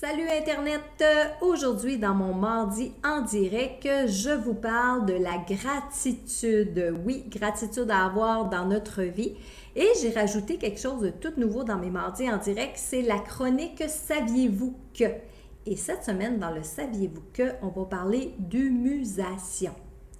Salut Internet! Aujourd'hui, dans mon mardi en direct, je vous parle de la gratitude. Oui, gratitude à avoir dans notre vie. Et j'ai rajouté quelque chose de tout nouveau dans mes mardis en direct, c'est la chronique Saviez-vous que? Et cette semaine, dans le Saviez-vous que, on va parler d'humusation.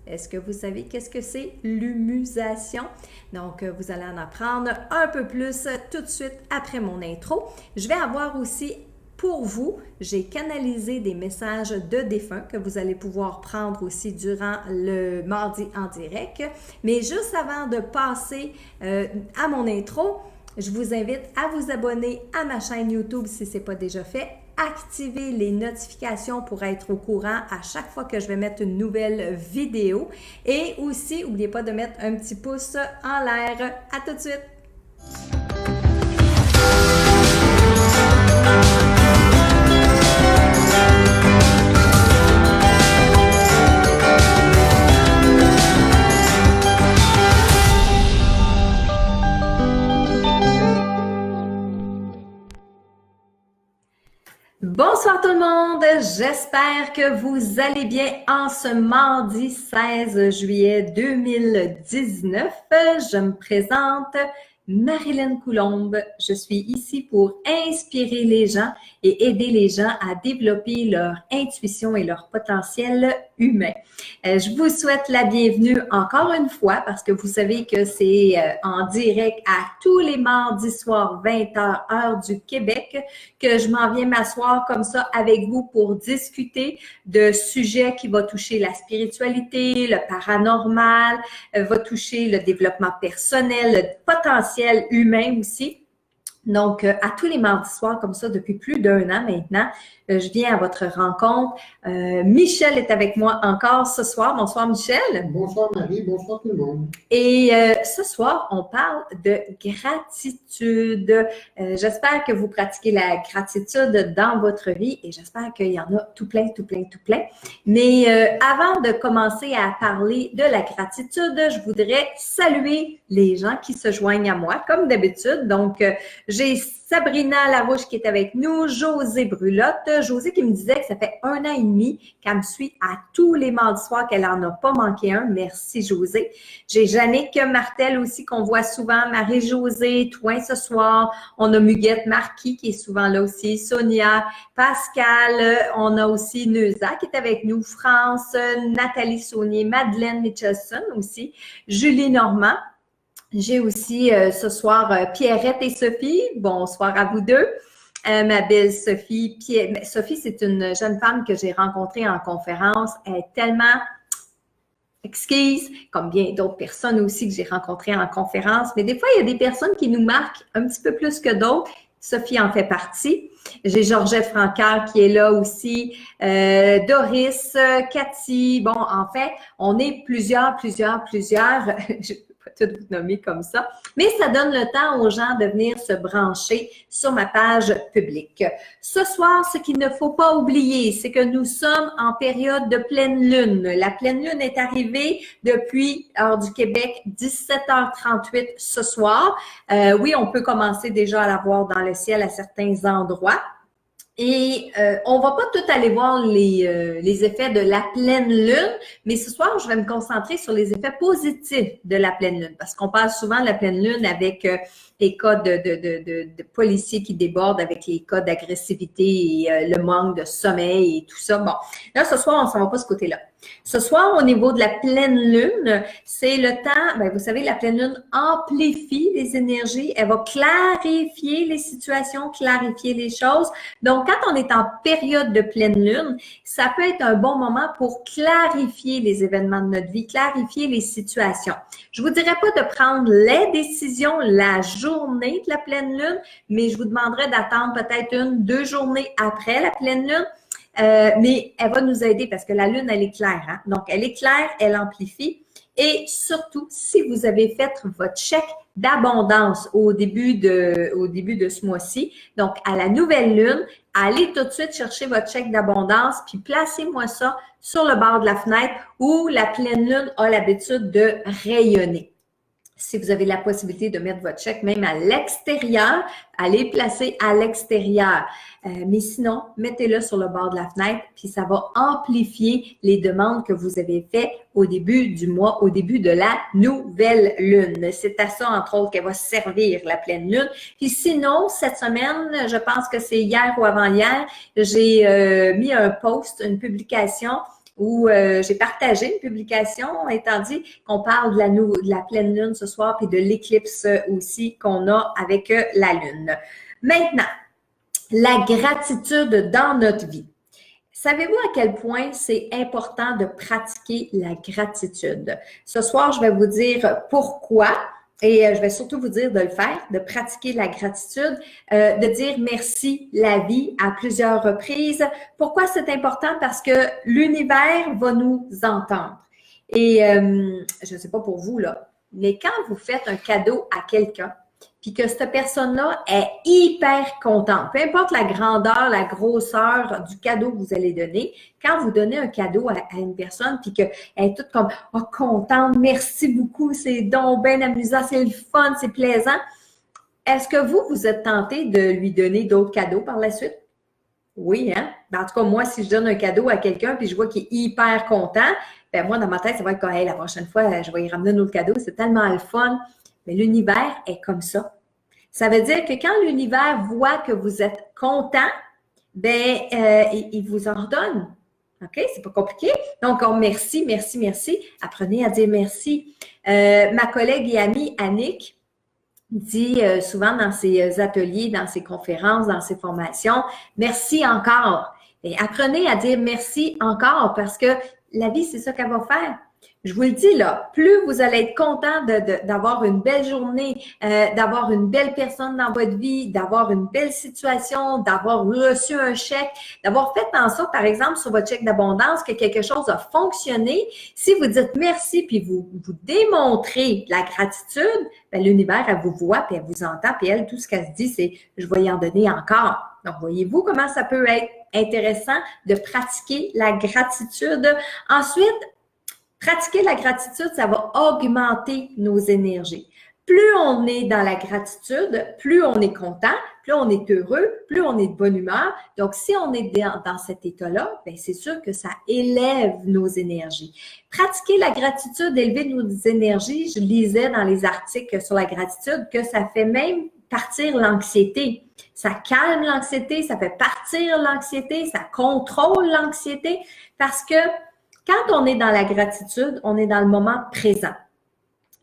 Est-ce que vous savez qu'est-ce que c'est l'humusation? Donc, vous allez en apprendre un peu plus tout de suite après mon intro. Je vais avoir aussi pour vous, j'ai canalisé des messages de défunts que vous allez pouvoir prendre aussi durant le mardi en direct. Mais juste avant de passer à mon intro, je vous invite à vous abonner à ma chaîne YouTube si ce n'est pas déjà fait. Activez les notifications pour être au courant à chaque fois que je vais mettre une nouvelle vidéo. Et aussi, n'oubliez pas de mettre un petit pouce en l'air. À tout de suite! Bonsoir tout le monde, j'espère que vous allez bien en ce mardi 16 juillet 2019. Je me présente Marilyn Coulombe. Je suis ici pour inspirer les gens et aider les gens à développer leur intuition et leur potentiel humain. Je vous souhaite la bienvenue encore une fois parce que vous savez que c'est en direct à tous les mardis soirs 20h heure du Québec que je m'en viens m'asseoir comme ça avec vous pour discuter de sujets qui vont toucher la spiritualité, le paranormal, va toucher le développement personnel, le potentiel humain aussi. Donc, à tous les mardis soirs, comme ça, depuis plus d'1 an maintenant, je viens à votre rencontre. Michel est avec moi encore ce soir. Bonsoir, Michel. Bonsoir, Marie. Bonsoir, tout le monde. Et ce soir, on parle de gratitude. J'espère que vous pratiquez la gratitude dans votre vie et j'espère qu'il y en a tout plein, tout plein, tout plein. Mais avant de commencer à parler de la gratitude, je voudrais saluer les gens qui se joignent à moi, comme d'habitude. Donc, j'ai Sabrina Larouche qui est avec nous, Josée Brulotte. Josée qui me disait que ça fait 1 an et demi qu'elle me suit à tous les mardis soirs, qu'elle n'en a pas manqué un. Merci, Josée. J'ai Jannick Martel aussi qu'on voit souvent, Marie-Josée, Touin ce soir. On a Muguette Marquis qui est souvent là aussi, Sonia, Pascal. On a aussi Neuza qui est avec nous, France, Nathalie Saunier, Madeleine Mitchelson aussi, Julie Normand. J'ai aussi ce soir Pierrette et Sophie. Bonsoir à vous deux. Ma belle Sophie. Sophie, c'est une jeune femme que j'ai rencontrée en conférence. Elle est tellement exquise, comme bien d'autres personnes aussi que j'ai rencontrées en conférence. Mais des fois, il y a des personnes qui nous marquent un petit peu plus que d'autres. Sophie en fait partie. J'ai Georgette Francaire qui est là aussi. Doris, Cathy. Bon, en fait, on est plusieurs. Je peux pas toutes vous nommer comme ça. Mais ça donne le temps aux gens de venir se brancher sur ma page publique. Ce soir, ce qu'il ne faut pas oublier, c'est que nous sommes en période de pleine lune. La pleine lune est arrivée depuis, heure du Québec, 17h38 ce soir. Oui, on peut commencer déjà à la voir dans le ciel à certains endroits. Et on va pas tout aller voir les effets de la pleine lune, mais ce soir, je vais me concentrer sur les effets positifs de la pleine lune, parce qu'on parle souvent de la pleine lune avec les cas de policiers qui débordent, avec les cas d'agressivité et le manque de sommeil et tout ça. Bon, là, ce soir, on s'en va pas ce côté-là. Ce soir, au niveau de la pleine lune, c'est le temps, bien, vous savez, la pleine lune amplifie les énergies, elle va clarifier les situations, clarifier les choses. Donc, quand on est en période de pleine lune, ça peut être un bon moment pour clarifier les événements de notre vie, clarifier les situations. Je vous dirais pas de prendre les décisions la journée de la pleine lune, mais je vous demanderais d'attendre peut-être 1-2 journées après la pleine lune. Mais elle va nous aider parce que la lune, elle est claire. Hein? Donc, elle est claire, elle amplifie. Et surtout, si vous avez fait votre chèque d'abondance au début de ce mois-ci, donc à la nouvelle lune, allez tout de suite chercher votre chèque d'abondance puis placez-moi ça sur le bord de la fenêtre où la pleine lune a l'habitude de rayonner. Si vous avez la possibilité de mettre votre chèque même à l'extérieur, allez placer à l'extérieur. Mais sinon, mettez-le sur le bord de la fenêtre, puis ça va amplifier les demandes que vous avez faites au début du mois, au début de la nouvelle lune. C'est à ça, entre autres, qu'elle va servir la pleine lune. Puis sinon, cette semaine, je pense que c'est hier ou avant-hier, j'ai mis un post, une publication où j'ai partagé une publication, étant dit qu'on parle de la pleine lune ce soir, puis de l'éclipse aussi qu'on a avec la lune. Maintenant, la gratitude dans notre vie. Savez-vous à quel point c'est important de pratiquer la gratitude? Ce soir, je vais vous dire pourquoi. Et je vais surtout vous dire de le faire, de pratiquer la gratitude, de dire merci la vie à plusieurs reprises. Pourquoi c'est important? Parce que l'univers va nous entendre. Et je ne sais pas pour vous, là, mais quand vous faites un cadeau à quelqu'un, puis que cette personne-là est hyper contente, peu importe la grandeur, la grosseur du cadeau que vous allez donner, quand vous donnez un cadeau à une personne, puis qu'elle est toute comme « Oh, contente, merci beaucoup, c'est donc bien amusant, c'est le fun, c'est plaisant », est-ce que vous êtes tenté de lui donner d'autres cadeaux par la suite? Oui, hein? Ben, en tout cas, moi, si je donne un cadeau à quelqu'un puis je vois qu'il est hyper content, ben moi, dans ma tête, ça va être comme hey, la prochaine fois, je vais y ramener un autre cadeau, c'est tellement le fun. Mais l'univers est comme ça. Ça veut dire que quand l'univers voit que vous êtes content, ben il vous en redonne. OK? C'est pas compliqué. Donc, merci, merci, merci. Apprenez à dire merci. Ma collègue et amie Annick dit souvent dans ses ateliers, dans ses conférences, dans ses formations, merci encore. Et apprenez à dire merci encore parce que la vie, c'est ça qu'elle va faire. Je vous le dis là, plus vous allez être content d'avoir une belle journée, d'avoir une belle personne dans votre vie, d'avoir une belle situation, d'avoir reçu un chèque, d'avoir fait en sorte, par exemple, sur votre chèque d'abondance, que quelque chose a fonctionné. Si vous dites merci puis vous démontrez la gratitude, bien, l'univers, elle vous voit puis elle vous entend puis elle, tout ce qu'elle se dit, c'est « je vais y en donner encore ». Donc, voyez-vous comment ça peut être intéressant de pratiquer la gratitude. Ensuite, pratiquer la gratitude, ça va augmenter nos énergies. Plus on est dans la gratitude, plus on est content, plus on est heureux, plus on est de bonne humeur. Donc, si on est dans cet état-là, bien, c'est sûr que ça élève nos énergies. Pratiquer la gratitude, élever nos énergies, je lisais dans les articles sur la gratitude que ça fait même partir l'anxiété. Ça calme l'anxiété, ça fait partir l'anxiété, ça contrôle l'anxiété parce que quand on est dans la gratitude, on est dans le moment présent.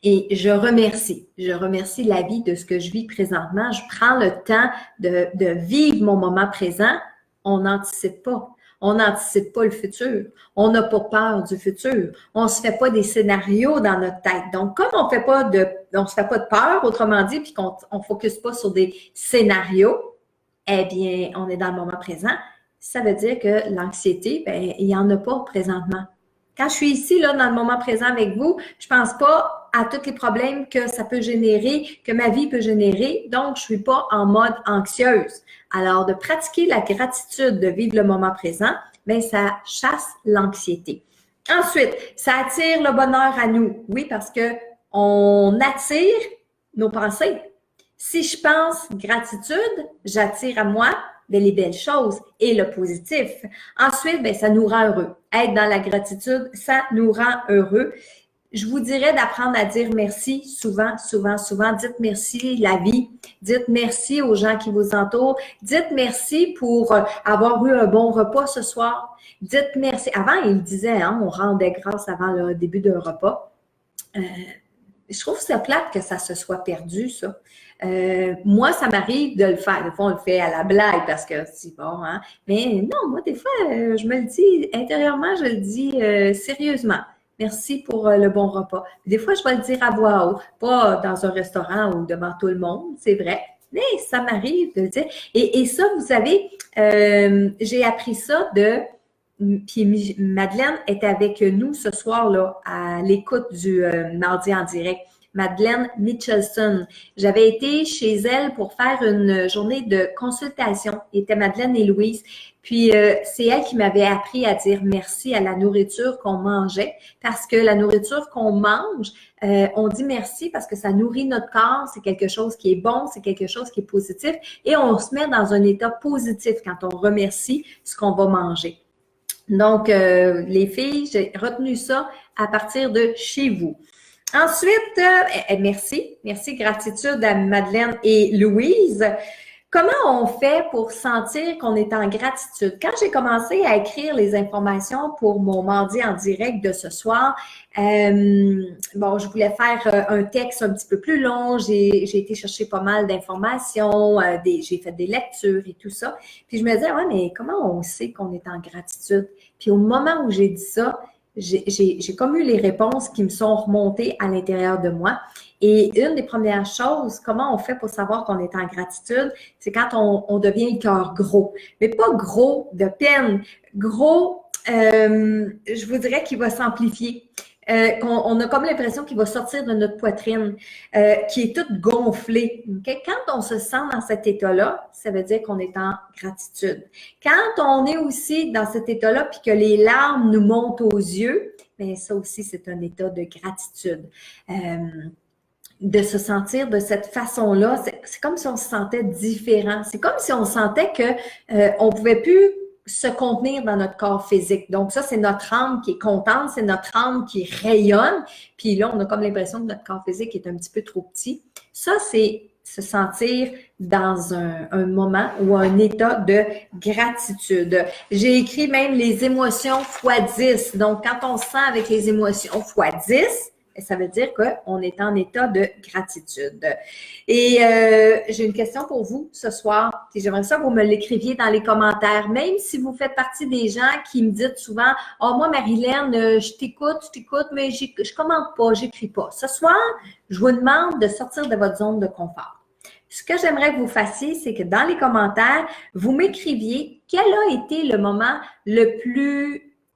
Et je remercie la vie de ce que je vis présentement. Je prends le temps de vivre mon moment présent. On n'anticipe pas. On n'anticipe pas le futur. On n'a pas peur du futur. On ne se fait pas des scénarios dans notre tête. Donc, comme on se fait pas de peur, autrement dit, puis qu'on ne focus pas sur des scénarios, eh bien, on est dans le moment présent. Ça veut dire que l'anxiété, ben, il n'y en a pas présentement. Quand je suis ici, là, dans le moment présent avec vous, je ne pense pas à tous les problèmes que ça peut générer, que ma vie peut générer. Donc, je ne suis pas en mode anxieuse. Alors, de pratiquer la gratitude, de vivre le moment présent, bien, ça chasse l'anxiété. Ensuite, ça attire le bonheur à nous. Oui, parce que on attire nos pensées. Si je pense gratitude, j'attire à moi les belles choses et le positif. Ensuite, bien, ça nous rend heureux. Être dans la gratitude, ça nous rend heureux. Je vous dirais d'apprendre à dire merci souvent, souvent, souvent. Dites merci la vie. Dites merci aux gens qui vous entourent. Dites merci pour avoir eu un bon repas ce soir. Dites merci. Avant, il disait, hein, on rendait grâce avant le début d'un repas. Je trouve ça plate que ça se soit perdu, ça. Moi, ça m'arrive de le faire. Des fois, on le fait à la blague parce que c'est bon, hein. Mais non, moi, des fois, je me le dis intérieurement, je le dis sérieusement. Merci pour le bon repas. Des fois, je vais le dire à voix haute, pas dans un restaurant ou devant tout le monde, c'est vrai. Mais ça m'arrive de le dire. Et ça, vous savez, j'ai appris ça puis Madeleine est avec nous ce soir-là à l'écoute du mardi en direct. Madeleine Mitchelson. J'avais été chez elle pour faire une journée de consultation. Il était Madeleine et Louise. Puis, c'est elle qui m'avait appris à dire merci à la nourriture qu'on mangeait parce que la nourriture qu'on mange, on dit merci parce que ça nourrit notre corps, c'est quelque chose qui est bon, c'est quelque chose qui est positif et on se met dans un état positif quand on remercie ce qu'on va manger. Donc, les filles, j'ai retenu ça à partir de chez vous. Ensuite, merci, gratitude à Madeleine et Louise. Comment on fait pour sentir qu'on est en gratitude? Quand j'ai commencé à écrire les informations pour mon mardi en direct de ce soir, je voulais faire un texte un petit peu plus long. J'ai été chercher pas mal d'informations, j'ai fait des lectures et tout ça. Puis je me disais, ouais, mais comment on sait qu'on est en gratitude? Puis au moment où j'ai dit ça, j'ai comme eu les réponses qui me sont remontées à l'intérieur de moi. Et une des premières choses, comment on fait pour savoir qu'on est en gratitude, c'est quand on devient le cœur gros. Mais pas gros de peine, gros, je vous dirais qu'il va s'amplifier. On a comme l'impression qu'il va sortir de notre poitrine, qui est toute gonflée. Okay? Quand on se sent dans cet état-là, ça veut dire qu'on est en gratitude. Quand on est aussi dans cet état-là, puis que les larmes nous montent aux yeux, bien ça aussi, c'est un état de gratitude. De se sentir de cette façon-là, c'est comme si on se sentait différent. C'est comme si on sentait que on pouvait plus se contenir dans notre corps physique. Donc ça, c'est notre âme qui est contente, c'est notre âme qui rayonne. Puis là, on a comme l'impression que notre corps physique est un petit peu trop petit. Ça, c'est se sentir dans un moment ou un état de gratitude. J'ai écrit même les émotions x10. Donc, quand on se sent avec les émotions x10, ça veut dire qu'on est en état de gratitude. Et j'ai une question pour vous ce soir. J'aimerais ça que vous me l'écriviez dans les commentaires. Même si vous faites partie des gens qui me disent souvent « Ah, moi, Marilyn, je t'écoute, mais je commente pas, j'écris pas. » Ce soir, je vous demande de sortir de votre zone de confort. Ce que j'aimerais que vous fassiez, c'est que dans les commentaires, vous m'écriviez quel a été le moment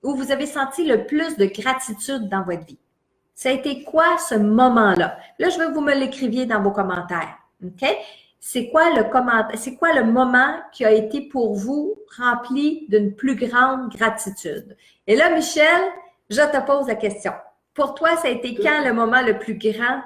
où vous avez senti le plus de gratitude dans votre vie. Ça a été quoi ce moment-là? Là, je veux que vous me l'écriviez dans vos commentaires. OK? C'est quoi le moment qui a été pour vous rempli d'une plus grande gratitude? Et là, Michel, je te pose la question. Pour toi, ça a été quand le moment le plus grand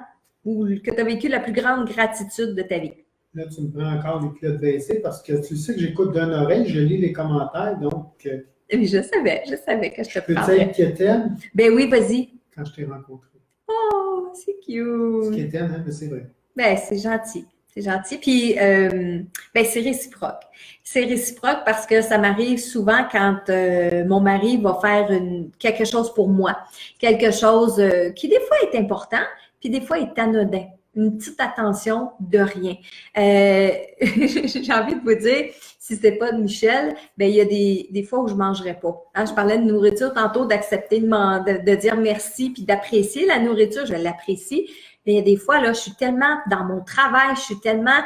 ou que tu as vécu la plus grande gratitude de ta vie? Là, tu me prends encore les culottes baissées parce que tu sais que j'écoute d'une oreille, je lis les commentaires, donc... Je savais que je te peux-tu prendrais. être quétaine? Ben oui, vas-y. Quand je t'ai rencontré. Oh, c'est cute. C'est quétaine, hein, mais c'est vrai. Ben, c'est gentil. C'est gentil. Puis, c'est réciproque. C'est réciproque parce que ça m'arrive souvent quand mon mari va faire quelque chose pour moi. Quelque chose qui, des fois, est important, puis des fois, est anodin. Une petite attention de rien. J'ai envie de vous dire, si c'était pas de Michel, ben il y a des fois où je mangerais pas. Hein, je parlais de nourriture tantôt, d'accepter de dire merci puis d'apprécier la nourriture, je l'apprécie. Mais il y a des fois, là, je suis tellement dans mon travail, je suis tellement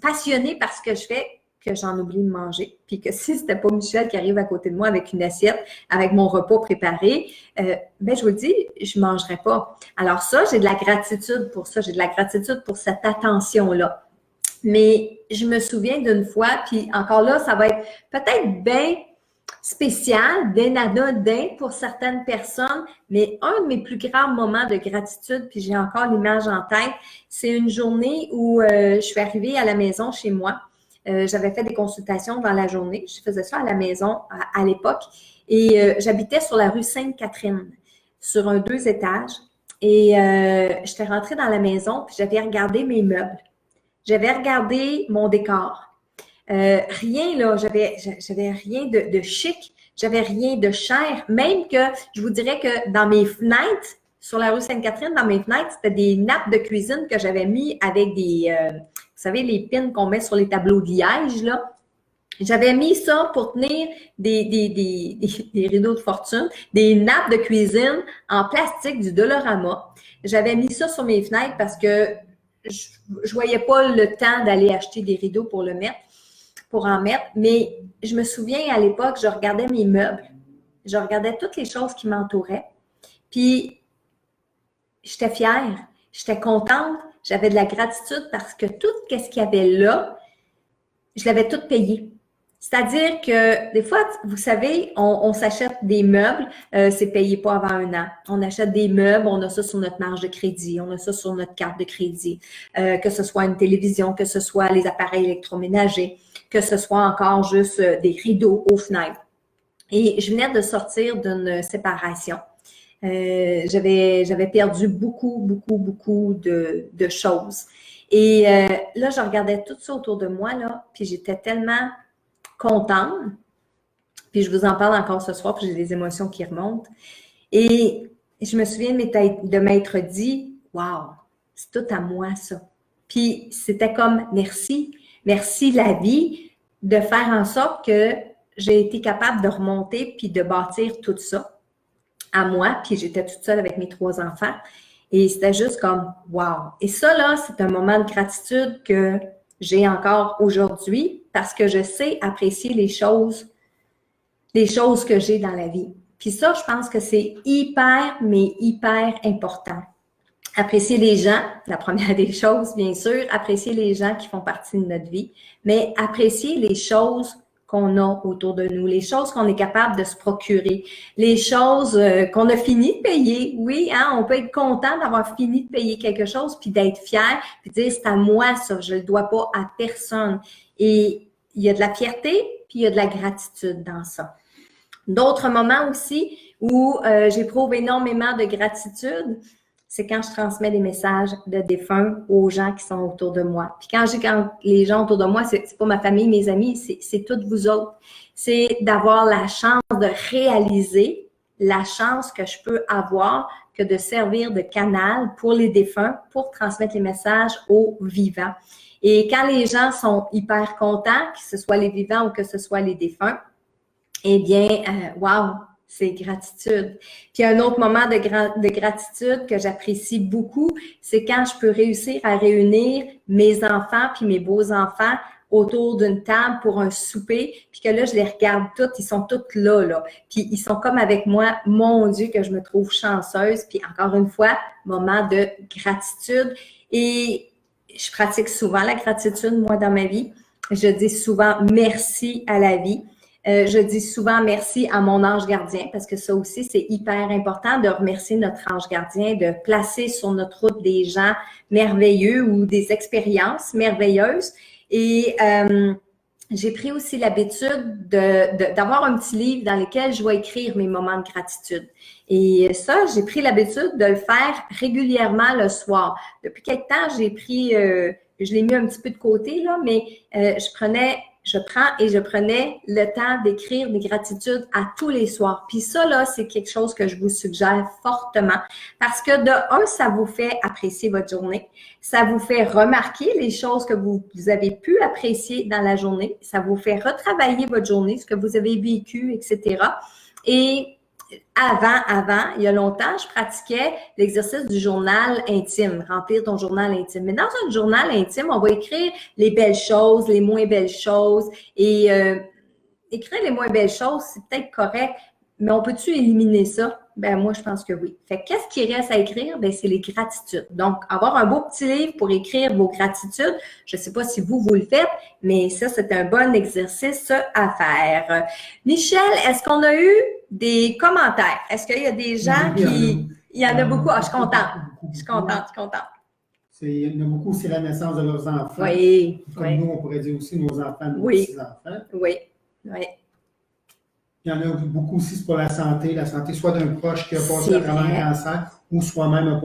passionnée par ce que je fais que j'en oublie de manger. Puis que si c'était pas Michel qui arrive à côté de moi avec une assiette, avec mon repas préparé, je vous le dis, je mangerais pas. Alors ça, j'ai de la gratitude pour ça. J'ai de la gratitude pour cette attention-là. Mais je me souviens d'une fois, puis encore là, ça va être peut-être bien spécial, bien anodin pour certaines personnes, mais un de mes plus grands moments de gratitude, puis j'ai encore l'image en tête, c'est une journée où je suis arrivée à la maison chez moi. J'avais fait des consultations dans la journée. Je faisais ça à la maison à l'époque. Et j'habitais sur la rue Sainte-Catherine, sur un 2 étages. Et j'étais rentrée dans la maison, puis j'avais regardé mes meubles. J'avais regardé mon décor. Rien, là, j'avais rien de chic. J'avais rien de cher. Même que, je vous dirais que dans mes fenêtres, sur la rue Sainte-Catherine, dans mes fenêtres, c'était des nappes de cuisine que j'avais mis avec des... vous savez, les pins qu'on met sur les tableaux de liège, là. J'avais mis ça pour tenir des rideaux de fortune, des nappes de cuisine en plastique du Dollarama. J'avais mis ça sur mes fenêtres parce que je voyais pas le temps d'aller acheter des rideaux pour en mettre. Mais je me souviens, à l'époque, je regardais mes meubles. Je regardais toutes les choses qui m'entouraient. Puis, j'étais fière. J'étais contente, j'avais de la gratitude parce que tout ce qu'il y avait là, je l'avais tout payé. C'est-à-dire que des fois, vous savez, on s'achète des meubles, c'est payé pas avant 1 an. On achète des meubles, on a ça sur notre marge de crédit, on a ça sur notre carte de crédit, que ce soit une télévision, que ce soit les appareils électroménagers, que ce soit encore juste des rideaux aux fenêtres. Et je venais de sortir d'une séparation. J'avais perdu beaucoup de choses. Et là, je regardais tout ça autour de moi, là, puis j'étais tellement contente. Puis je vous en parle encore ce soir, puis j'ai des émotions qui remontent. Et je me souviens de m'être dit, « Wow, c'est tout à moi, ça. » Puis c'était comme, merci la vie de faire en sorte que j'ai été capable de remonter puis de bâtir tout ça à moi. Puis j'étais toute seule avec mes 3 enfants. Et c'était juste comme, wow. Et ça, là, c'est un moment de gratitude que j'ai encore aujourd'hui parce que je sais apprécier les choses que j'ai dans la vie. Puis ça, je pense que c'est hyper important. Apprécier les gens, la première des choses, bien sûr, apprécier les gens qui font partie de notre vie, mais apprécier les choses qu'on a autour de nous, les choses qu'on est capable de se procurer, les choses qu'on a fini de payer. Oui, hein, on peut être content d'avoir fini de payer quelque chose, puis d'être fier, puis de dire c'est à moi ça, je ne le dois pas à personne. Et il y a de la fierté, puis il y a de la gratitude dans ça. D'autres moments aussi où j'éprouve énormément de gratitude, c'est quand je transmets des messages de défunts aux gens qui sont autour de moi. Puis quand les gens autour de moi, c'est pas ma famille, mes amis, c'est toutes vous autres. C'est d'avoir la chance de réaliser la chance que je peux avoir que de servir de canal pour les défunts, pour transmettre les messages aux vivants. Et quand les gens sont hyper contents, que ce soit les vivants ou que ce soit les défunts, eh bien, wow! C'est gratitude. Puis un autre moment de gratitude que j'apprécie beaucoup, c'est quand je peux réussir à réunir mes enfants puis mes beaux-enfants autour d'une table pour un souper, puis que là, je les regarde toutes, ils sont toutes là. Puis ils sont comme avec moi, mon Dieu, que je me trouve chanceuse. Puis encore une fois, moment de gratitude. Et je pratique souvent la gratitude, moi, dans ma vie. Je dis souvent merci à la vie. Je dis souvent merci à mon ange gardien parce que ça aussi, c'est hyper important de remercier notre ange gardien, de placer sur notre route des gens merveilleux ou des expériences merveilleuses. Et j'ai pris aussi l'habitude d'avoir un petit livre dans lequel je vais écrire mes moments de gratitude. Et ça, j'ai pris l'habitude de le faire régulièrement le soir. Depuis quelque temps, je l'ai mis un petit peu de côté, là, mais je prenais le temps d'écrire des gratitudes à tous les soirs. Puis ça, là, c'est quelque chose que je vous suggère fortement parce que de un, ça vous fait apprécier votre journée. Ça vous fait remarquer les choses que vous avez pu apprécier dans la journée. Ça vous fait retravailler votre journée, ce que vous avez vécu, etc. Et avant, il y a longtemps, je pratiquais l'exercice du journal intime, remplir ton journal intime. Mais dans un journal intime, on va écrire les belles choses, les moins belles choses. Et écrire les moins belles choses, c'est peut-être correct, mais on peut-tu éliminer ça? Ben moi, je pense que oui. Fait que qu'est-ce qui reste à écrire? Ben c'est les gratitudes. Donc, avoir un beau petit livre pour écrire vos gratitudes, je ne sais pas si vous le faites, mais ça, c'est un bon exercice à faire. Michel, est-ce qu'on a eu des commentaires? Est-ce qu'il y a des gens qui... Il y en a beaucoup. Ah, je suis contente. Je suis contente. Il y en a beaucoup aussi la naissance de leurs enfants. Oui. Comme nous, on pourrait dire aussi nos enfants, nos petits-enfants. Oui. Il y en a beaucoup aussi pour la santé soit d'un proche qui a passé à travers un cancer ou soi-même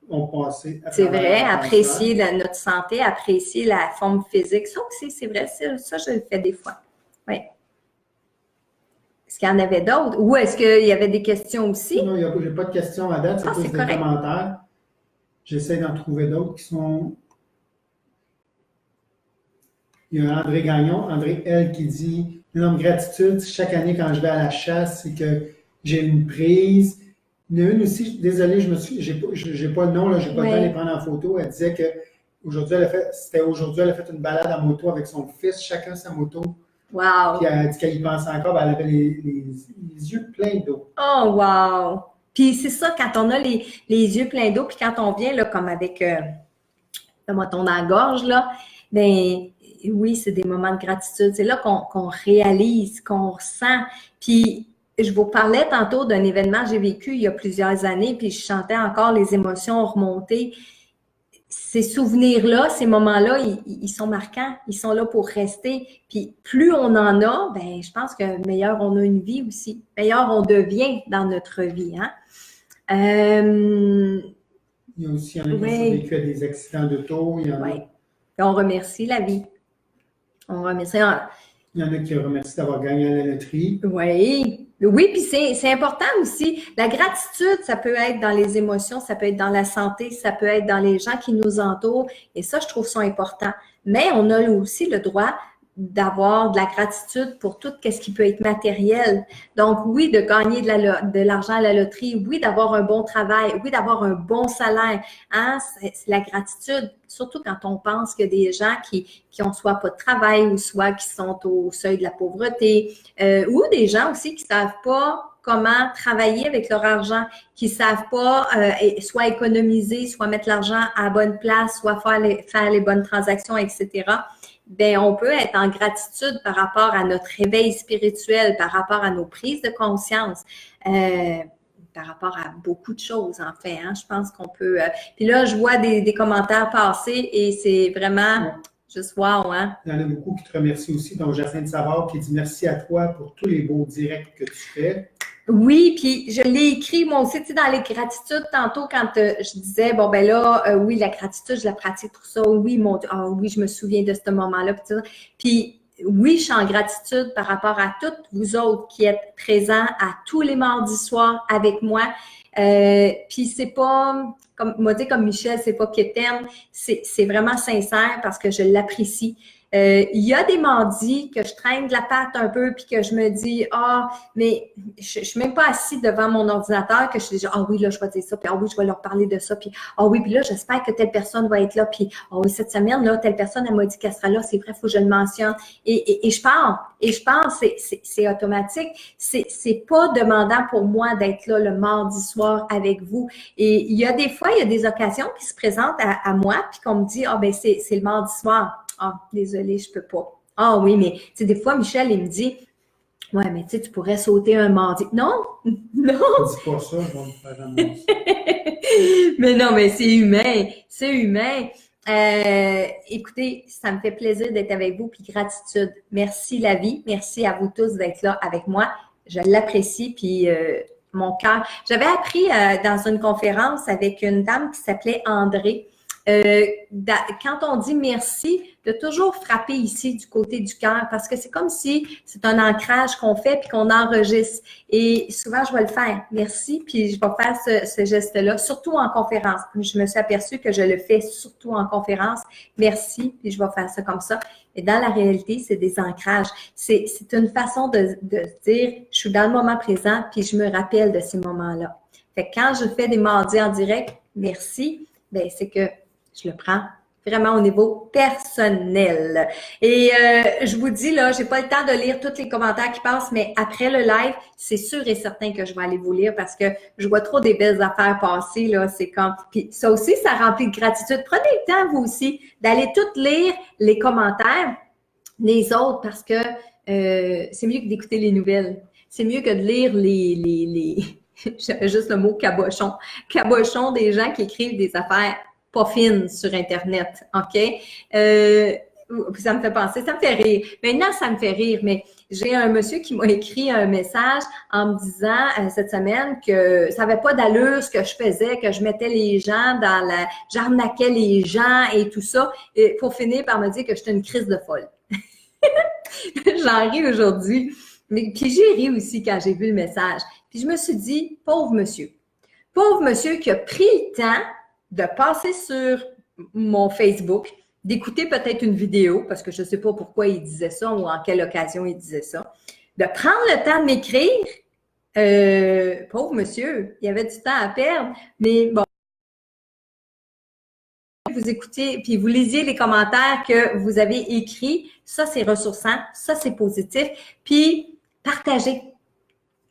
ont passé à travers un cancer. C'est vrai, apprécier notre santé, apprécier la forme physique. Ça aussi, c'est vrai, ça, je le fais des fois. Oui. Est-ce qu'il y en avait d'autres? Ou est-ce qu'il y avait des questions aussi? Non, je n'ai pas de questions à date, c'est plus des commentaires. J'essaie d'en trouver d'autres qui sont... Il y a André Gagnon, André L, qui dit... Énorme gratitude, chaque année quand je vais à la chasse, c'est que j'ai une prise. Il y en a une aussi, désolé, j'ai pas le nom, là, j'ai pas le temps de les prendre en photo. Elle disait que aujourd'hui, elle a fait une balade en moto avec son fils, chacun sa moto. Wow! Puis elle a dit qu'elle y pensait encore, elle avait les yeux pleins d'eau. Oh, wow! Puis c'est ça, quand on a les yeux pleins d'eau, puis quand on vient, là, comme avec le moton dans la gorge, là, ben oui, c'est des moments de gratitude. C'est là qu'on réalise, qu'on ressent. Puis je vous parlais tantôt d'un événement que j'ai vécu il y a plusieurs années, puis je sentais encore les émotions remonter. Ces souvenirs-là, ces moments-là, ils sont marquants, ils sont là pour rester. Puis plus on en a, ben je pense que meilleur on a une vie aussi, meilleur on devient dans notre vie. Hein? Il y a aussi, il y en a qui ont survécu à des accidents d'auto, il y en a. Oui. On remercie la vie. On remercie. Il y en a qui remercient d'avoir gagné à la loterie. Oui. Oui, puis c'est important aussi. La gratitude, ça peut être dans les émotions, ça peut être dans la santé, ça peut être dans les gens qui nous entourent. Et ça, je trouve ça important. Mais on a aussi le droit d'avoir de la gratitude pour tout ce qui peut être matériel. Donc, oui, de gagner de l'argent à la loterie, oui, d'avoir un bon travail, oui, d'avoir un bon salaire. Hein? C'est la gratitude, surtout quand on pense qu'il y a des gens qui ont soit pas de travail ou soit qui sont au seuil de la pauvreté, ou des gens aussi qui savent pas comment travailler avec leur argent, qui savent pas soit économiser, soit mettre l'argent à la bonne place, soit faire les bonnes transactions, etc. Ben, on peut être en gratitude par rapport à notre réveil spirituel, par rapport à nos prises de conscience, par rapport à beaucoup de choses, en fait. Hein? Je pense qu'on peut... Puis là, je vois des commentaires passer et c'est vraiment juste wow, hein? Il y en a beaucoup qui te remercient aussi, dont Jacinthe Savard qui dit merci à toi pour tous les beaux directs que tu fais. Oui, puis je l'ai écrit moi aussi, tu sais, dans les gratitudes, tantôt quand je disais, bon ben là, oui, la gratitude, je la pratique pour ça, oui, oui, je me souviens de ce moment-là, puis oui, je suis en gratitude par rapport à toutes vous autres qui êtes présents à tous les mardis soirs avec moi, puis c'est pas, comme m'a dit comme Michel, c'est pas que t'aimes, c'est vraiment sincère parce que je l'apprécie. Il y a des mardis que je traîne de la patte un peu puis que je me dis mais je suis même pas assise devant mon ordinateur que je suis déjà oui là je vais dire ça puis oui je vais leur parler de ça puis oui puis là j'espère que telle personne va être là puis oui cette semaine là telle personne elle m'a dit qu'elle sera là, c'est vrai, faut que je le mentionne et je pense c'est automatique, c'est pas demandant pour moi d'être là le mardi soir avec vous et il y a des fois il y a des occasions qui se présentent à moi puis qu'on me dit ben c'est le mardi soir. Désolée, je peux pas. Oui, mais tu sais, des fois, Michel, il me dit, ouais, mais tu sais, tu pourrais sauter un mardi. Non, non. Dis pas ça, je vais me faire ramasser. Mais non, mais c'est humain, c'est humain. Écoutez, ça me fait plaisir d'être avec vous, puis gratitude. Merci la vie, merci à vous tous d'être là avec moi. Je l'apprécie, puis mon cœur. J'avais appris dans une conférence avec une dame qui s'appelait André. Quand on dit merci, de toujours frapper ici du côté du cœur parce que c'est comme si c'est un ancrage qu'on fait puis qu'on enregistre. Et souvent, je vais le faire. Merci, puis je vais faire ce geste-là, surtout en conférence. Je me suis aperçue que je le fais surtout en conférence. Merci, puis je vais faire ça comme ça. Et dans la réalité, c'est des ancrages. C'est une façon de dire, je suis dans le moment présent puis je me rappelle de ces moments-là. Fait que quand je fais des mardis en direct, merci, ben c'est que je le prends vraiment au niveau personnel. Et je vous dis, là, j'ai pas le temps de lire tous les commentaires qui passent, mais après le live, c'est sûr et certain que je vais aller vous lire parce que je vois trop des belles affaires passer, là. C'est comme... Puis ça aussi, ça remplit de gratitude. Prenez le temps, vous aussi, d'aller toutes lire les commentaires, les autres, parce que c'est mieux que d'écouter les nouvelles. C'est mieux que de lire j'avais juste le mot cabochon. Cabochon des gens qui écrivent des affaires pas fines sur Internet, OK? Ça me fait penser, ça me fait rire. Maintenant, ça me fait rire, mais j'ai un monsieur qui m'a écrit un message en me disant cette semaine que ça n'avait pas d'allure ce que je faisais, que je mettais les gens j'arnaquais les gens et tout ça, et pour finir par me dire que j'étais une crise de folle. J'en ris aujourd'hui. Mais puis j'ai ri aussi quand j'ai vu le message. Puis je me suis dit, pauvre monsieur qui a pris le temps de passer sur mon Facebook, d'écouter peut-être une vidéo, parce que je ne sais pas pourquoi il disait ça ou en quelle occasion il disait ça, de prendre le temps de m'écrire. Pauvre monsieur, il y avait du temps à perdre, mais bon. Vous écoutiez, puis vous lisiez les commentaires que vous avez écrits, ça c'est ressourçant, ça c'est positif, puis partagez.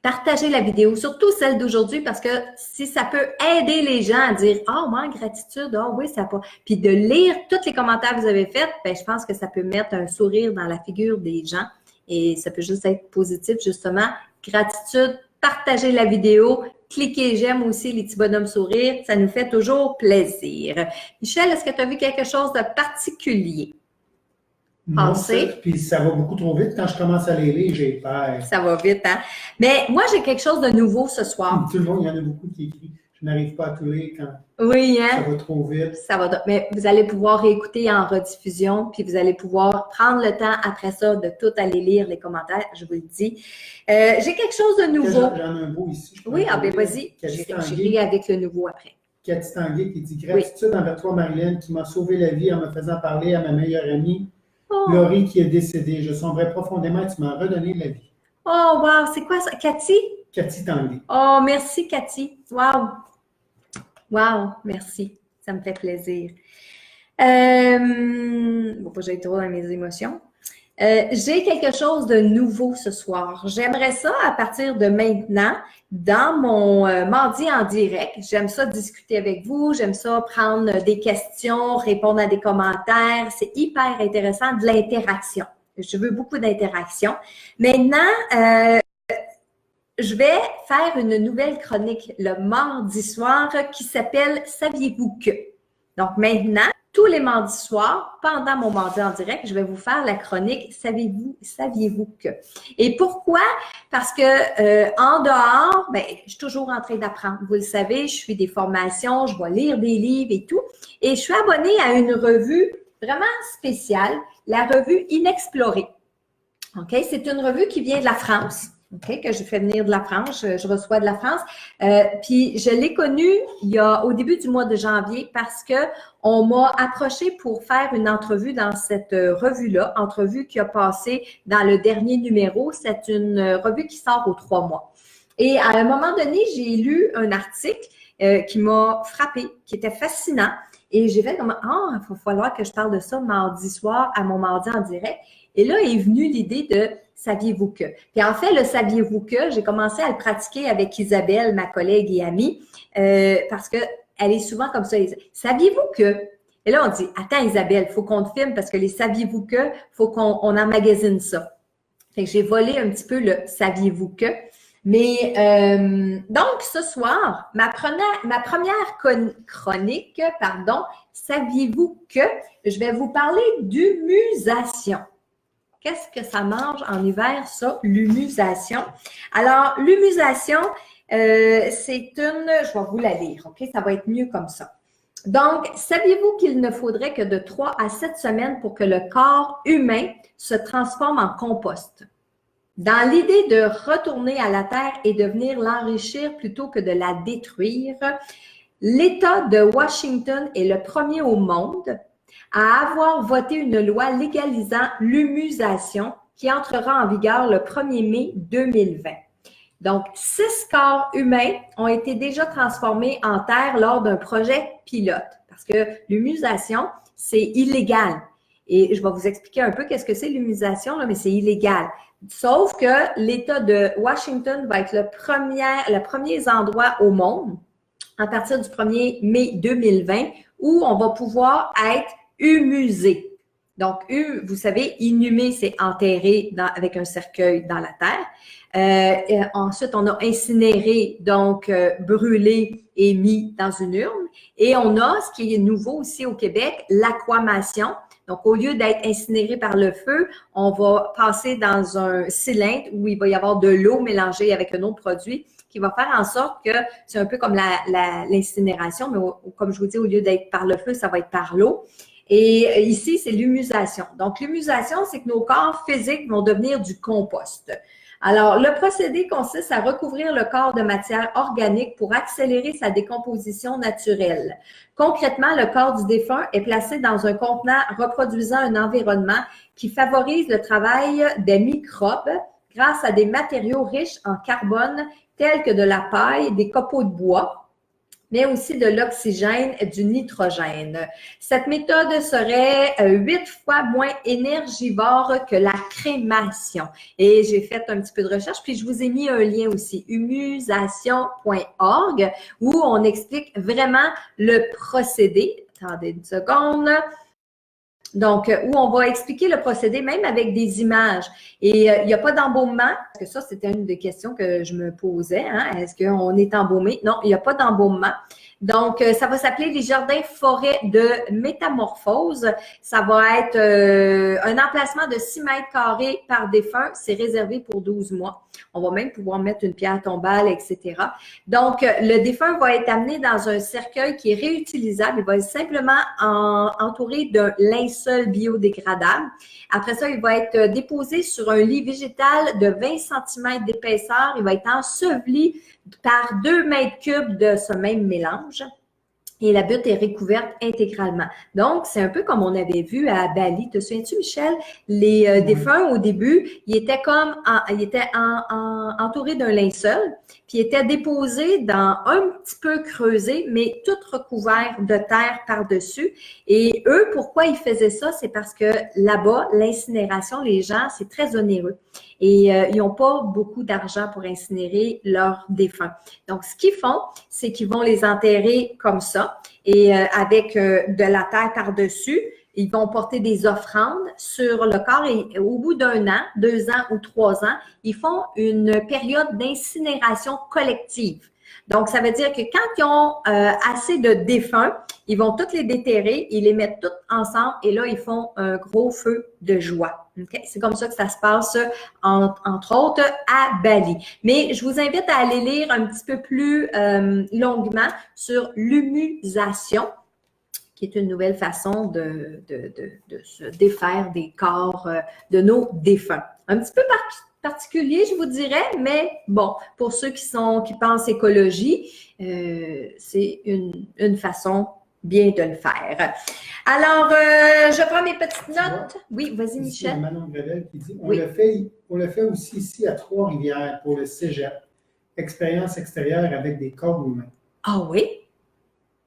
Partagez la vidéo, surtout celle d'aujourd'hui, parce que si ça peut aider les gens à dire « Ah, moi, gratitude, ah oui, ça pas. » Puis de lire tous les commentaires que vous avez faits, ben, je pense que ça peut mettre un sourire dans la figure des gens et ça peut juste être positif, justement. Gratitude, partagez la vidéo, cliquez j'aime aussi les petits bonhommes sourires, ça nous fait toujours plaisir. Michel, est-ce que tu as vu quelque chose de particulier? Non, puis ça va beaucoup trop vite. Quand je commence à les lire, j'ai peur. Ça va vite, hein? Mais moi, j'ai quelque chose de nouveau ce soir. Tout le monde, il y en a beaucoup qui écrivent. Je n'arrive pas à tout lire quand oui, hein? Ça va trop vite. Ça va, mais vous allez pouvoir réécouter en rediffusion, puis vous allez pouvoir prendre le temps après ça de tout aller lire les commentaires, je vous le dis. J'ai quelque chose de nouveau. J'en ai un beau ici. Oui, ah ben vas-y, j'irai avec le nouveau après. Cathy Tanguay qui dit « Gratitude envers toi, Marilyn, qui m'a sauvé la vie en me faisant parler à ma meilleure amie. Laurie qui est décédée. Je sombrais profondément et tu m'as redonné la vie. » Oh, wow! C'est quoi ça? Cathy? Cathy Tanguay. Oh, merci, Cathy. Wow! Wow! Merci. Ça me fait plaisir. Bon, pas j'aille trop dans mes émotions. J'ai quelque chose de nouveau ce soir. J'aimerais ça, à partir de maintenant, dans mon mardi en direct, j'aime ça discuter avec vous, j'aime ça prendre des questions, répondre à des commentaires. C'est hyper intéressant, de l'interaction. Je veux beaucoup d'interaction. Maintenant, je vais faire une nouvelle chronique le mardi soir qui s'appelle « Saviez-vous que ». Donc maintenant, tous les mardis soirs, pendant mon mardi en direct, je vais vous faire la chronique « Saviez-vous que ». Et pourquoi? Parce que en dehors, ben, je suis toujours en train d'apprendre. Vous le savez, je fais des formations, je vais lire des livres et tout. Et je suis abonnée à une revue vraiment spéciale, la revue Inexplorée. OK? C'est une revue qui vient de la France. OK, que je fais venir de la France, je reçois de la France. Puis je l'ai connue au début du mois de janvier parce que on m'a approché pour faire une entrevue dans cette revue-là, entrevue qui a passé dans le dernier numéro. C'est une revue qui sort aux 3 mois. Et à un moment donné, j'ai lu un article qui m'a frappée, qui était fascinant. Et j'ai fait comme « Ah, il va falloir que je parle de ça mardi soir à mon mardi en direct ». Et là est venue l'idée de « Saviez-vous que ». Puis en fait, le « Saviez-vous que », j'ai commencé à le pratiquer avec Isabelle, ma collègue et amie, parce qu'elle est souvent comme ça. « Saviez-vous que ». Et là, on dit « Attends Isabelle, il faut qu'on te filme parce que les « Saviez-vous que », il faut qu'on emmagasine ça ». Fait que j'ai volé un petit peu le « Saviez-vous que ». Mais donc, ce soir, ma première chronique, saviez-vous que je vais vous parler d'humusation. Qu'est-ce que ça mange en hiver, ça, l'humusation? Alors, l'humusation, c'est je vais vous la lire, OK? Ça va être mieux comme ça. Donc, saviez-vous qu'il ne faudrait que de 3 à 7 semaines pour que le corps humain se transforme en compost? Dans l'idée de retourner à la Terre et de venir l'enrichir plutôt que de la détruire, l'État de Washington est le premier au monde à avoir voté une loi légalisant l'humusation qui entrera en vigueur le 1er mai 2020. Donc, 6 corps humains ont été déjà transformés en terre lors d'un projet pilote parce que l'humusation, c'est illégal. Et je vais vous expliquer un peu qu'est-ce que c'est l'humusation, mais c'est illégal. Sauf que l'État de Washington va être le premier endroit au monde, à partir du 1er mai 2020, où on va pouvoir être humusé. Donc, vous savez, inhumer, c'est enterré avec un cercueil dans la terre. Ensuite, on a incinéré, donc brûlé et mis dans une urne. Et on a, ce qui est nouveau aussi au Québec, l'aquamation. Donc, au lieu d'être incinéré par le feu, on va passer dans un cylindre où il va y avoir de l'eau mélangée avec un autre produit qui va faire en sorte que c'est un peu comme l'incinération, mais comme je vous dis, au lieu d'être par le feu, ça va être par l'eau. Et ici, c'est l'humusation. Donc, l'humusation, c'est que nos corps physiques vont devenir du compost. Alors, le procédé consiste à recouvrir le corps de matière organique pour accélérer sa décomposition naturelle. Concrètement, le corps du défunt est placé dans un contenant reproduisant un environnement qui favorise le travail des microbes grâce à des matériaux riches en carbone tels que de la paille, des copeaux de bois. mais aussi de l'oxygène, du nitrogène. Cette méthode serait 8 fois moins énergivore que la crémation. Et j'ai fait un petit peu de recherche, puis je vous ai mis un lien aussi, humusation.org, où on explique vraiment le procédé. Attendez une seconde. Donc, où on va expliquer le procédé même avec des images. Et il n'y a pas d'embaumement, parce que ça, c'était une des questions que je me posais. Hein? Est-ce qu'on est embaumé? Non, il n'y a pas d'embaumement. Donc, ça va s'appeler les jardins forêts de métamorphose. Ça va être un emplacement de 6 mètres carrés par défunt. C'est réservé pour 12 mois. On va même pouvoir mettre une pierre tombale, etc. Donc, le défunt va être amené dans un cercueil qui est réutilisable. Il va être simplement entouré d'un linceul biodégradable. Après ça, il va être déposé sur un lit végétal de 20 cm d'épaisseur. Il va être enseveli par 2 mètres cubes de ce même mélange. Et la butte est recouverte intégralement. Donc, c'est un peu comme on avait vu à Bali. Te souviens-tu, Michel? Les défunts, au début, ils étaient entourés d'un linceul, puis ils étaient déposés dans un petit peu creusé, mais tout recouvert de terre par-dessus. Et eux, pourquoi ils faisaient ça? C'est parce que là-bas, l'incinération, les gens, c'est très onéreux. Et ils n'ont pas beaucoup d'argent pour incinérer leurs défunts. Donc, ce qu'ils font, c'est qu'ils vont les enterrer comme ça et avec de la terre par-dessus. Ils vont porter des offrandes sur le corps et au bout d'un an, 2 ans ou 3 ans, ils font une période d'incinération collective. Donc, ça veut dire que quand ils ont assez de défunts, ils vont tous les déterrer, ils les mettent tous ensemble et là, ils font un gros feu de joie. Okay? C'est comme ça que ça se passe, entre autres, à Bali. Mais je vous invite à aller lire un petit peu plus longuement sur l'humusation, qui est une nouvelle façon de se défaire des corps de nos défunts. Un petit peu particulier, je vous dirais, mais bon, pour ceux qui pensent écologie, c'est une façon bien de le faire. Alors, je prends mes petites notes. Oui, vas-y, Michel. C'est Manon Grevel qui dit, oui. on le fait aussi ici à Trois-Rivières pour le cégep. Expérience extérieure avec des corps humains. Ah oui?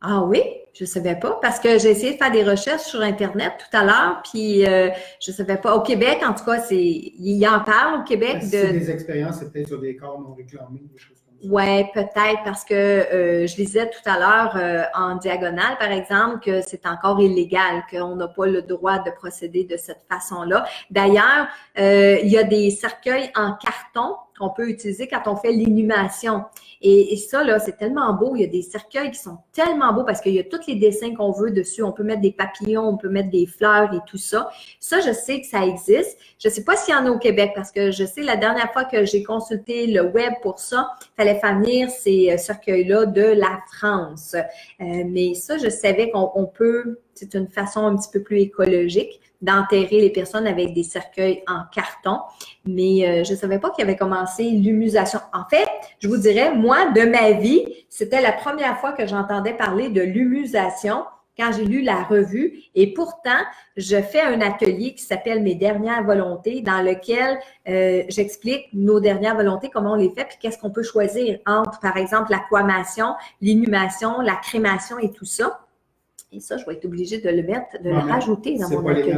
Ah oui? Je ne savais pas parce que j'ai essayé de faire des recherches sur Internet tout à l'heure, puis je ne savais pas. Au Québec, en tout cas, il en parle au Québec. C'est des expériences, c'est peut-être sur des corps non réclamés, des choses comme ça. Oui, peut-être parce que je lisais tout à l'heure en diagonale, par exemple, que c'est encore illégal, qu'on n'a pas le droit de procéder de cette façon-là. D'ailleurs, il y a des cercueils en carton qu'on peut utiliser quand on fait l'inhumation. Et ça, là, c'est tellement beau. Il y a des cercueils qui sont tellement beaux parce qu'il y a tous les dessins qu'on veut dessus. On peut mettre des papillons, on peut mettre des fleurs et tout ça. Ça, je sais que ça existe. Je ne sais pas s'il y en a au Québec parce que je sais, la dernière fois que j'ai consulté le web pour ça, il fallait faire venir ces cercueils-là de la France. Mais ça, je savais qu'on peut, c'est une façon un petit peu plus écologique d'enterrer les personnes avec des cercueils en carton. Mais je ne savais pas qu'il y avait commencé l'humusation. En fait, je vous dirais, moi, de ma vie, c'était la première fois que j'entendais parler de l'humusation quand j'ai lu la revue. Et pourtant, je fais un atelier qui s'appelle « Mes dernières volontés » dans lequel j'explique nos dernières volontés, comment on les fait, puis qu'est-ce qu'on peut choisir entre, par exemple, l'aquamation, l'inhumation, la crémation et tout ça. Et ça, je vais être obligée de le mettre, de le rajouter dans mon atelier.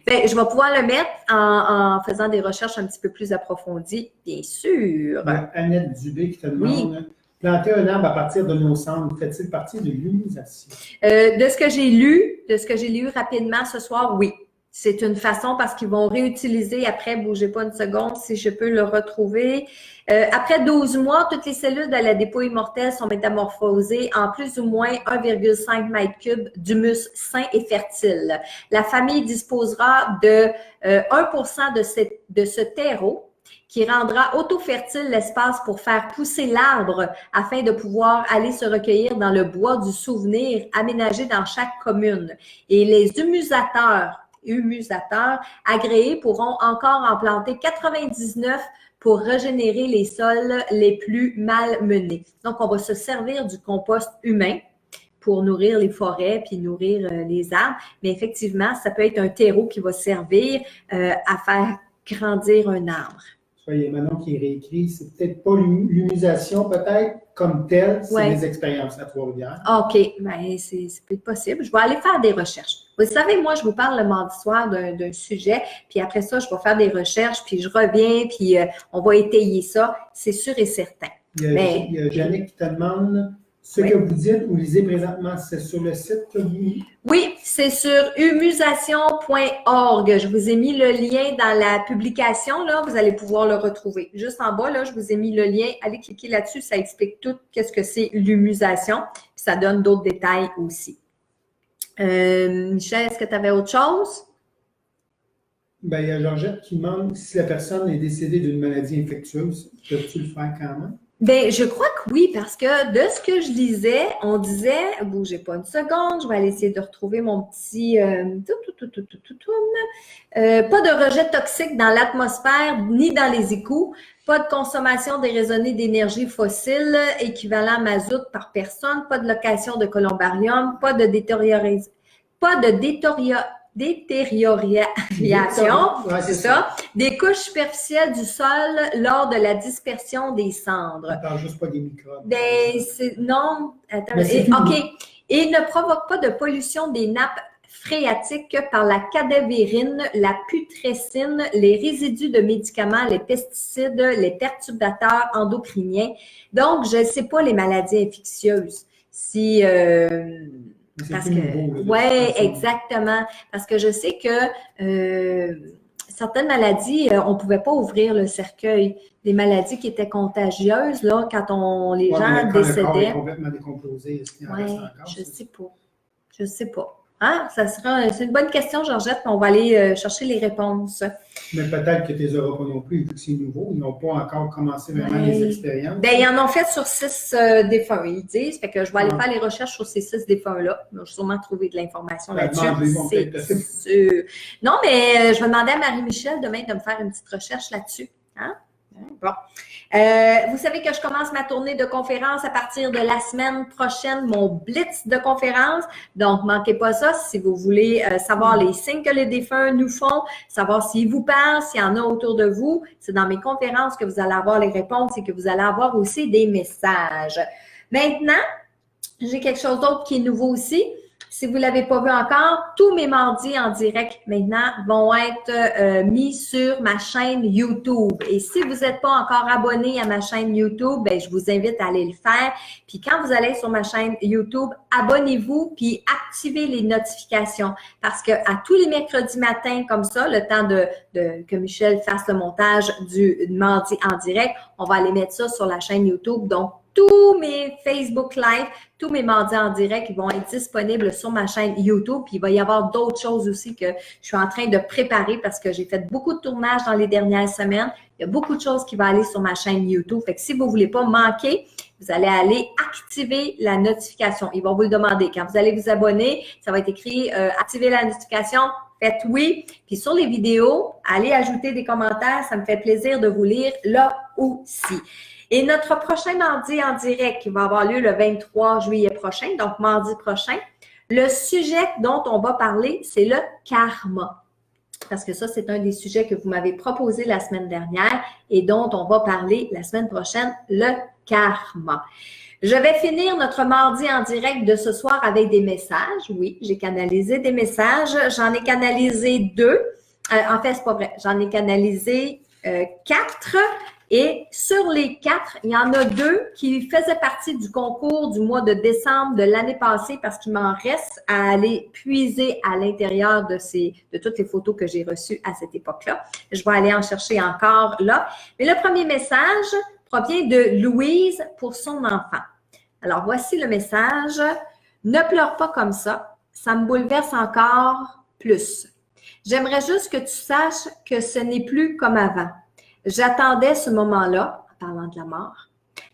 Ben, je vais pouvoir le mettre en faisant des recherches un petit peu plus approfondies, bien sûr. Annette Dubé qui te demande, planter un arbre à partir de nos cendres, fait-il partie de l'humusation? De ce que j'ai lu rapidement ce soir, oui. C'est une façon parce qu'ils vont réutiliser après, bougez pas une seconde si je peux le retrouver. Après 12 mois, toutes les cellules de la dépouille mortelle sont métamorphosées en plus ou moins 1,5 m3 d'humus sain et fertile. La famille disposera de 1% de ce terreau qui rendra auto-fertile l'espace pour faire pousser l'arbre afin de pouvoir aller se recueillir dans le bois du souvenir aménagé dans chaque commune. Et les humusateurs agréés pourront encore en planter 99 pour régénérer les sols les plus mal menés. Donc, on va se servir du compost humain pour nourrir les forêts puis nourrir les arbres. Mais effectivement, ça peut être un terreau qui va servir à faire grandir un arbre. sais pas, il y a Manon qui réécrit, c'est peut-être pas l'humusation, peut-être, comme telle, c'est Ouais. des expériences à Trois-Rivières. OK, ben c'est peut-être possible. Je vais aller faire des recherches. Vous savez, moi, je vous parle le mardi soir d'un sujet, puis après ça, je vais faire des recherches, puis je reviens, puis on va étayer ça, c'est sûr et certain. Il y a Jannick qui te demande ce que vous dites ou lisez présentement, c'est sur le site que vous... Oui, c'est sur humusation.org. Je vous ai mis le lien dans la publication, là, vous allez pouvoir le retrouver. Juste en bas, là, je vous ai mis le lien. Allez cliquer là-dessus, ça explique tout qu'est-ce que c'est l'humusation, puis ça donne d'autres détails aussi. Michel, est-ce que tu avais autre chose? Ben, il y a Georgette qui demande si la personne est décédée d'une maladie infectieuse, peux-tu le faire quand même? Ben, je crois que oui, parce que de ce que je lisais, on disait, bougez pas une seconde, je vais aller essayer de retrouver mon petit, pas de rejet toxique dans l'atmosphère ni dans les égouts, pas de consommation déraisonnée d'énergie fossile équivalent mazout par personne, pas de location de columbarium, pas de détérioration, Ouais, c'est ça, des couches superficielles du sol lors de la dispersion des cendres. On parle juste pas des microbes. Ben, non, attends, OK. Et ne provoque pas de pollution des nappes phréatiques par la cadavérine, la putrescine, les résidus de médicaments, les pesticides, les perturbateurs endocriniens. Donc, je ne sais pas les maladies infectieuses. Si parce que, ouais, exactement. Parce que je sais que certaines maladies, on ne pouvait pas ouvrir le cercueil. Des maladies qui étaient contagieuses, là, quand les gens décédaient. Le corps est complètement décomposé. Oui, je ne sais pas. Je ne sais pas. Hein? C'est une bonne question, Georgette. On va aller chercher les réponses. Mais peut-être que tu les auras pas non plus, vu que c'est nouveau. Ils n'ont pas encore commencé vraiment les expériences. Ben, ils en ont fait sur 6 défunts, ils disent. Fait que je vais aller faire les recherches sur ces 6 défunts-là. Je vais sûrement trouver de l'information là-dessus. C'est sûr. Non, mais je vais demander à Marie-Michel demain de me faire une petite recherche là-dessus. Hein? Bon. Vous savez que je commence ma tournée de conférences à partir de la semaine prochaine, mon blitz de conférences. Donc, manquez pas ça si vous voulez savoir les signes que les défunts nous font, savoir s'ils vous parlent, s'il y en a autour de vous. C'est dans mes conférences que vous allez avoir les réponses et que vous allez avoir aussi des messages. Maintenant, j'ai quelque chose d'autre qui est nouveau aussi. Si vous ne l'avez pas vu encore, tous mes mardis en direct maintenant vont être mis sur ma chaîne YouTube. Et si vous n'êtes pas encore abonné à ma chaîne YouTube, ben, je vous invite à aller le faire. Puis quand vous allez sur ma chaîne YouTube, abonnez-vous puis activez les notifications. Parce que à tous les mercredis matins, comme ça, le temps que Michel fasse le montage du mardi en direct, on va aller mettre ça sur la chaîne YouTube. Donc, tous mes Facebook Live, tous mes mardis en direct, ils vont être disponibles sur ma chaîne YouTube. Puis il va y avoir d'autres choses aussi que je suis en train de préparer parce que j'ai fait beaucoup de tournages dans les dernières semaines. Il y a beaucoup de choses qui vont aller sur ma chaîne YouTube. Fait que si vous ne voulez pas manquer, vous allez aller activer la notification. Ils vont vous le demander. Quand vous allez vous abonner, ça va être écrit activer la notification. Faites oui. Puis sur les vidéos, allez ajouter des commentaires. Ça me fait plaisir de vous lire là aussi. Et notre prochain mardi en direct qui va avoir lieu le 23 juillet prochain, donc mardi prochain, le sujet dont on va parler, c'est le karma. Parce que ça, c'est un des sujets que vous m'avez proposé la semaine dernière et dont on va parler la semaine prochaine, le karma. Je vais finir notre mardi en direct de ce soir avec des messages. Oui, j'ai canalisé des messages. J'en ai canalisé 2. En fait, c'est pas vrai. J'en ai canalisé 4. Et sur les 4, il y en a 2 qui faisaient partie du concours du mois de décembre de l'année passée parce qu'il m'en reste à aller puiser à l'intérieur de toutes les photos que j'ai reçues à cette époque-là. Je vais aller en chercher encore là. Mais le premier message provient de Louise pour son enfant. Alors, voici le message. Ne pleure pas comme ça. Ça me bouleverse encore plus. J'aimerais juste que tu saches que ce n'est plus comme avant. J'attendais ce moment-là, en parlant de la mort,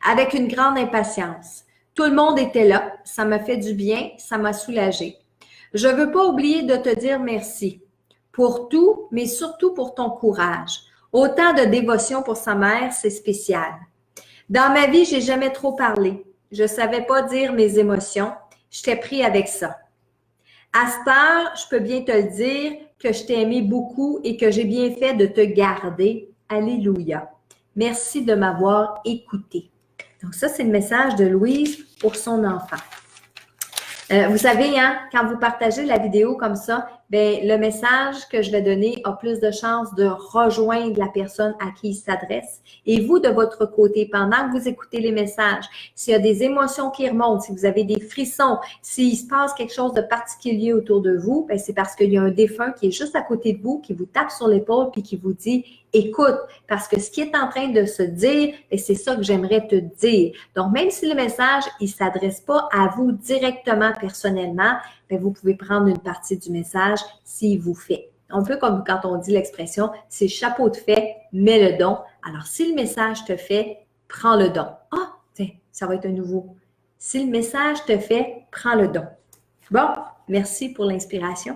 avec une grande impatience. Tout le monde était là, ça m'a fait du bien, ça m'a soulagée. Je ne veux pas oublier de te dire merci pour tout, mais surtout pour ton courage. Autant de dévotion pour sa mère, c'est spécial. Dans ma vie, j'ai jamais trop parlé. Je savais pas dire mes émotions. J'étais pris avec ça. À cette heure, je peux bien te le dire que je t'ai aimé beaucoup et que j'ai bien fait de te garder. Alléluia. Merci de m'avoir écouté. Donc ça, c'est le message de Louise pour son enfant. Vous savez, hein, quand vous partagez la vidéo comme ça, bien, le message que je vais donner a plus de chances de rejoindre la personne à qui il s'adresse. Et vous, de votre côté, pendant que vous écoutez les messages, s'il y a des émotions qui remontent, si vous avez des frissons, s'il se passe quelque chose de particulier autour de vous, bien, c'est parce qu'il y a un défunt qui est juste à côté de vous, qui vous tape sur l'épaule puis qui vous dit « Écoute, parce que ce qui est en train de se dire, c'est ça que j'aimerais te dire. » Donc, même si le message, il ne s'adresse pas à vous directement, personnellement, bien, vous pouvez prendre une partie du message s'il vous fait. Un peu comme quand on dit l'expression « c'est chapeau de fait, mets le don ». Alors, si le message te fait, prends le don. Ah, tiens, ça va être un nouveau. Si le message te fait, prends le don. Bon, merci pour l'inspiration.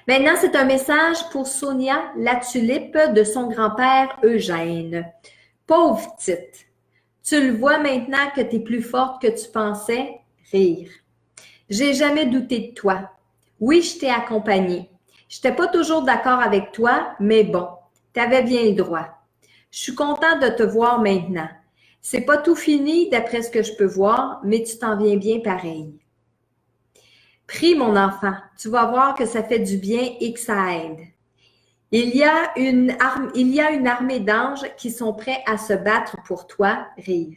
Maintenant, c'est un message pour Sonia la tulipe de son grand-père Eugène. Pauvre petite, tu le vois maintenant que tu es plus forte que tu pensais? Rire. J'ai jamais douté de toi. Oui, je t'ai accompagnée. Je n'étais pas toujours d'accord avec toi, mais bon, tu avais bien le droit. Je suis contente de te voir maintenant. C'est pas tout fini d'après ce que je peux voir, mais tu t'en viens bien pareil. Prie, mon enfant, tu vas voir que ça fait du bien et que ça aide. Il y a une armée d'anges qui sont prêts à se battre pour toi, rire.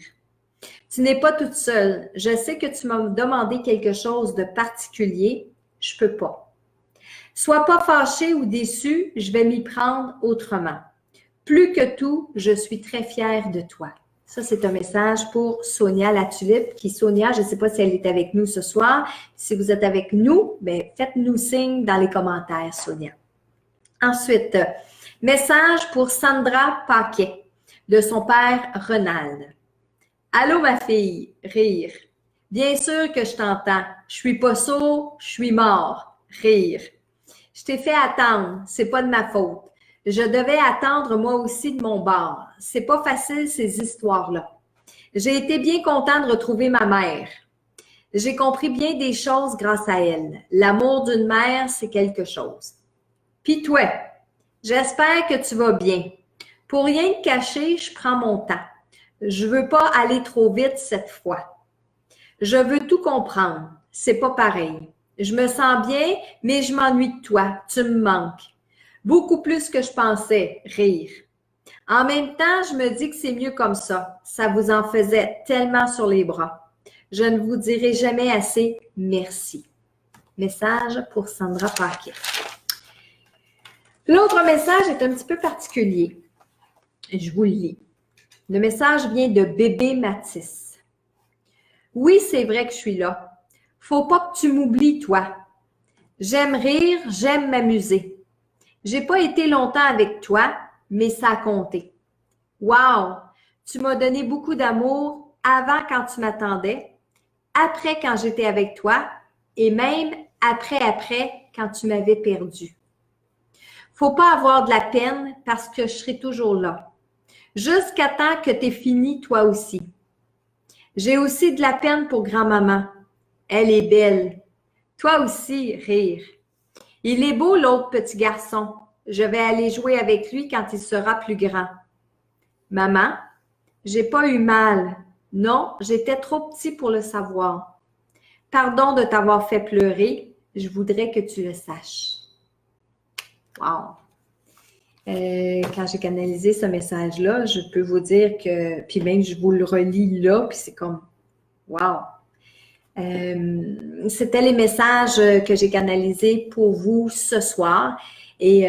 Tu n'es pas toute seule. Je sais que tu m'as demandé quelque chose de particulier. Je peux pas. Sois pas fâché ou déçu, je vais m'y prendre autrement. Plus que tout, je suis très fière de toi. Ça, c'est un message pour Sonia la tulipe, qui, Sonia, je ne sais pas si elle est avec nous ce soir. Si vous êtes avec nous, bien, faites-nous signe dans les commentaires, Sonia. Ensuite, message pour Sandra Paquet, de son père Ronald. Allô, ma fille, rire. Bien sûr que je t'entends. Je suis pas sourd, je suis mort, rire. Je t'ai fait attendre, c'est pas de ma faute. Je devais attendre moi aussi de mon bord. C'est pas facile ces histoires-là. J'ai été bien content de retrouver ma mère. J'ai compris bien des choses grâce à elle. L'amour d'une mère, c'est quelque chose. Puis toi, j'espère que tu vas bien. Pour rien te cacher, je prends mon temps. Je veux pas aller trop vite cette fois. Je veux tout comprendre. C'est pas pareil. Je me sens bien, mais je m'ennuie de toi. Tu me manques. Beaucoup plus que je pensais, rire. En même temps, je me dis que c'est mieux comme ça. Ça vous en faisait tellement sur les bras. Je ne vous dirai jamais assez merci. Message pour Sandra Paquet. L'autre message est un petit peu particulier. Je vous le lis. Le message vient de bébé Mathis. Oui, c'est vrai que je suis là. Faut pas que tu m'oublies, toi. J'aime rire, j'aime m'amuser. J'ai pas été longtemps avec toi, mais ça a compté. Wow! Tu m'as donné beaucoup d'amour avant quand tu m'attendais, après quand j'étais avec toi et même après quand tu m'avais perdu. Faut pas avoir de la peine parce que je serai toujours là. Jusqu'à temps que t'aies fini toi aussi. J'ai aussi de la peine pour grand-maman. Elle est belle. Toi aussi, rire. Il est beau l'autre petit garçon. Je vais aller jouer avec lui quand il sera plus grand. Maman, j'ai pas eu mal. Non, j'étais trop petit pour le savoir. Pardon de t'avoir fait pleurer. Je voudrais que tu le saches. Wow! Quand j'ai canalisé ce message-là, je peux vous dire que, puis même je vous le relis là, puis c'est comme, wow! C'était les messages que j'ai canalisés pour vous ce soir. Et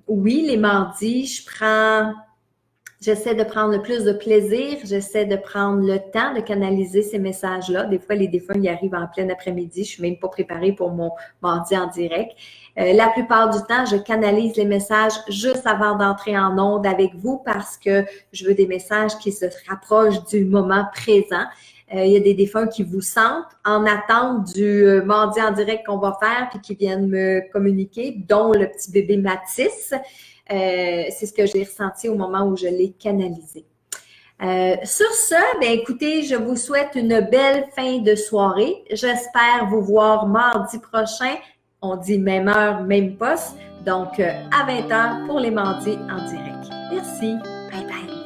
oui, les mardis, j'essaie de prendre le plus de plaisir, j'essaie de prendre le temps de canaliser ces messages-là. Des fois, les défunts y arrivent en plein après-midi, je ne suis même pas préparée pour mon mardi en direct. La plupart du temps, je canalise les messages juste avant d'entrer en onde avec vous parce que je veux des messages qui se rapprochent du moment présent. Il y a des défunts qui vous sentent en attente du mardi en direct qu'on va faire puis qui viennent me communiquer, dont le petit bébé Mathis. C'est ce que j'ai ressenti au moment où je l'ai canalisé. Sur ce, bien, écoutez, je vous souhaite une belle fin de soirée. J'espère vous voir mardi prochain. On dit même heure, même poste. Donc, à 20h pour les mardis en direct. Merci. Bye bye.